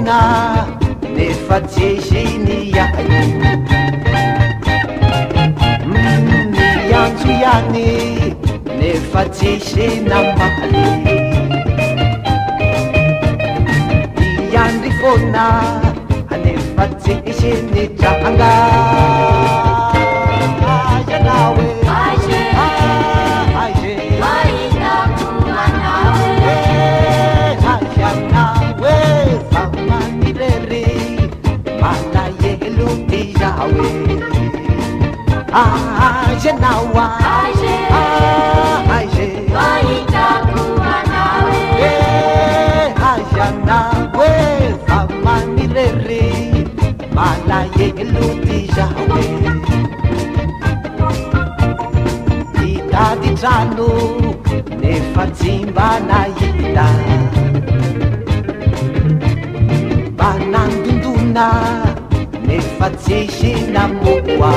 fona ne facesini ya ni yanzu yani ne facesina mali yandi fona ne facesini changa ya nawe Nawa nawe famanilere malaye lutijawe itadi trano nefa tsimba nahita banandunduna nefa tsisy namoa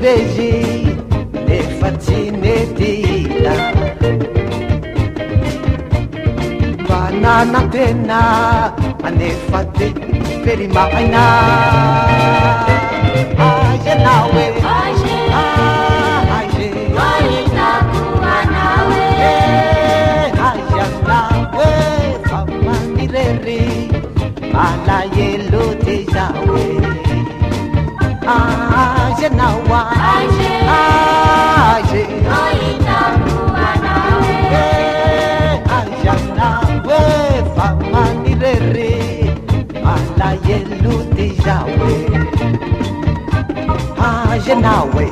veji nefa tsy netita banana tena nefa te ferimaina aje nawe aje nawe famanireri malaye lotejawe aje nawa aje nawe famanireri malaye lotejawe aje nawe